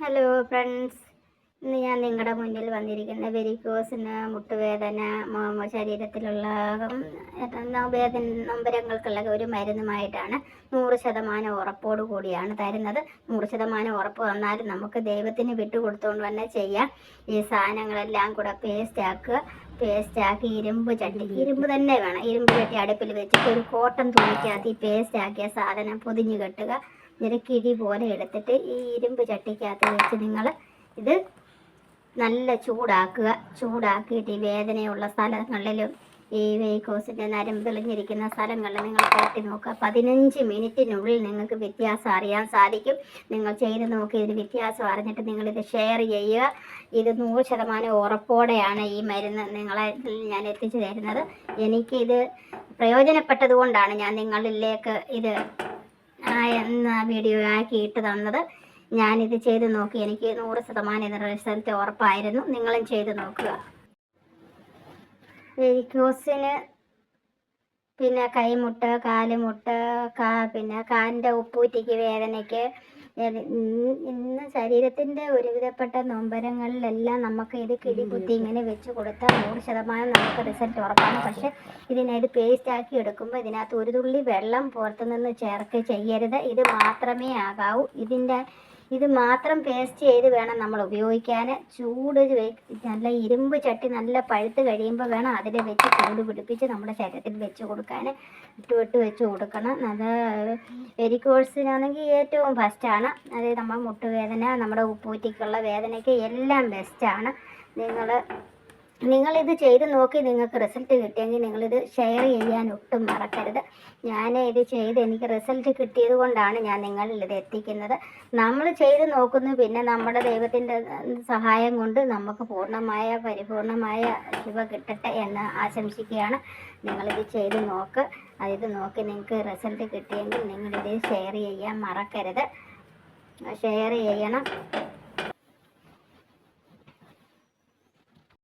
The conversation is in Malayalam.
ഹലോ ഫ്രണ്ട്സ്, ഇന്ന് ഞാൻ നിങ്ങളുടെ മുന്നിൽ വന്നിരിക്കുന്ന വെരിക്കോസിന്, മുട്ടുവേദന, ശരീരത്തിലുള്ള നൊമ്പരങ്ങൾക്കുള്ള ഒരു മരുന്നുമായിട്ടാണ്. 100% ഉറപ്പോടു കൂടിയാണ് തരുന്നത്. 100% ഉറപ്പ് വന്നാലും നമുക്ക് ദൈവത്തിന് വിട്ടുകൊടുത്തുകൊണ്ട് തന്നെ ചെയ്യാം. ഈ സാധനങ്ങളെല്ലാം കൂടെ പേസ്റ്റാക്കി ഇരുമ്പ് തന്നെ വേണം. ഇരുമ്പ് ചട്ടി അടുപ്പിൽ വെച്ചിട്ട് ഒരു കോട്ടൺ തുണിക്കകത്ത് ഈ പേസ്റ്റാക്കിയ സാധനം പൊതിഞ്ഞ് കെട്ടുക. കിഴി പോലെ എടുത്തിട്ട് ഈ ഇരുമ്പ് ചട്ടിക്കകത്ത് വെച്ച് നിങ്ങൾ ഇത് നല്ല ചൂടാക്കിയിട്ട് ഈ വേദനയുള്ള സ്ഥലങ്ങളിലും ഈ വെരിക്കോസിൻ്റെ നരം തെളിഞ്ഞിരിക്കുന്ന സ്ഥലങ്ങളിൽ നിങ്ങൾ പുരട്ടി നോക്കുക. 15 മിനിറ്റിനുള്ളിൽ നിങ്ങൾക്ക് വ്യത്യാസം അറിയാൻ സാധിക്കും. നിങ്ങൾ ചെയ്ത് നോക്കി ഇതിന് വ്യത്യാസം അറിഞ്ഞിട്ട് നിങ്ങളിത് ഷെയർ ചെയ്യുക. ഇത് 100% ഉറപ്പോടെയാണ് ഈ മരുന്ന് നിങ്ങളെ ഞാൻ എത്തിച്ചു തരുന്നത്. എനിക്കിത് പ്രയോജനപ്പെട്ടത് കൊണ്ടാണ് ഞാൻ നിങ്ങളിലേക്ക് ഇത് എന്ന വീഡിയോ ആക്കി ഇട്ട് തന്നത്. ഞാനിത് ചെയ്ത് നോക്കി, എനിക്ക് 100% റിസൾട്ട് ഉറപ്പായിരുന്നു. നിങ്ങളും ചെയ്ത് നോക്കുക. വെരിക്കോസിന് പിന്നെ കൈമുട്ട്, കാലുമുട്ട്, പിന്നെ കാലിൻ്റെ ഉപ്പൂറ്റിക്ക് വേദനയ്ക്ക്, ഇന്ന് ശരീരത്തിൻ്റെ ഒരുവിധപ്പെട്ട നൊമ്പരങ്ങളിലെല്ലാം നമുക്ക് ഇത് കിഴികുത്തി ഇങ്ങനെ വെച്ച് കൊടുത്താൽ 100% നമുക്ക് റിസൾട്ട് ഉറപ്പാണ്. പക്ഷേ ഇതിനത് പേസ്റ്റാക്കി എടുക്കുമ്പോൾ ഇതിനകത്ത് ഒരു തുള്ളി വെള്ളം പുറത്തുനിന്ന് ചേർക്ക് ചെയ്യരുത്. ഇത് മാത്രമേ ആകാവൂ. ഇത് മാത്രം പേസ്റ്റ് ചെയ്ത് വേണം നമ്മൾ ഉപയോഗിക്കാൻ. നല്ല ഇരുമ്പ് ചട്ടി നല്ല പഴുത്ത് കഴിയുമ്പോൾ വേണം അതിൽ വെച്ച് ചൂട് പിടിപ്പിച്ച് നമ്മുടെ ശരീരത്തിൽ വെച്ച് കൊടുക്കാൻ. ഇട്ട് വെച്ച് കൊടുക്കണം. അത് വെരിക്കോസിനാണെങ്കിൽ ഏറ്റവും ഫസ്റ്റാണ്. അത് നമ്മൾ മുട്ടുവേദന, നമ്മുടെ ഉപ്പൂറ്റിക്കുള്ള വേദനയ്ക്ക് എല്ലാം ബെസ്റ്റാണ്. നിങ്ങളിത് ചെയ്ത് നോക്കി നിങ്ങൾക്ക് റിസൾട്ട് കിട്ടിയെങ്കിൽ നിങ്ങളിത് ഷെയർ ചെയ്യാൻ ഒട്ടും മറക്കരുത്. ഞാൻ ഇത് ചെയ്ത് എനിക്ക് റിസൾട്ട് കിട്ടിയത് കൊണ്ടാണ് ഞാൻ നിങ്ങളിൽ ഇത് എത്തിക്കുന്നത്. നമ്മൾ ചെയ്ത് നോക്കുന്നു, പിന്നെ നമ്മുടെ ദൈവത്തിൻ്റെ സഹായം കൊണ്ട് നമുക്ക് പരിപൂർണമായ ശുഭ കിട്ടട്ടെ എന്ന് ആശംസിക്കുകയാണ്. നിങ്ങളിത് ചെയ്ത് നോക്ക്. ഇത് നോക്കി നിങ്ങൾക്ക് റിസൾട്ട് കിട്ടിയെങ്കിൽ നിങ്ങളിത് ഷെയർ ചെയ്യാൻ മറക്കരുത്. ഷെയർ ചെയ്യണം.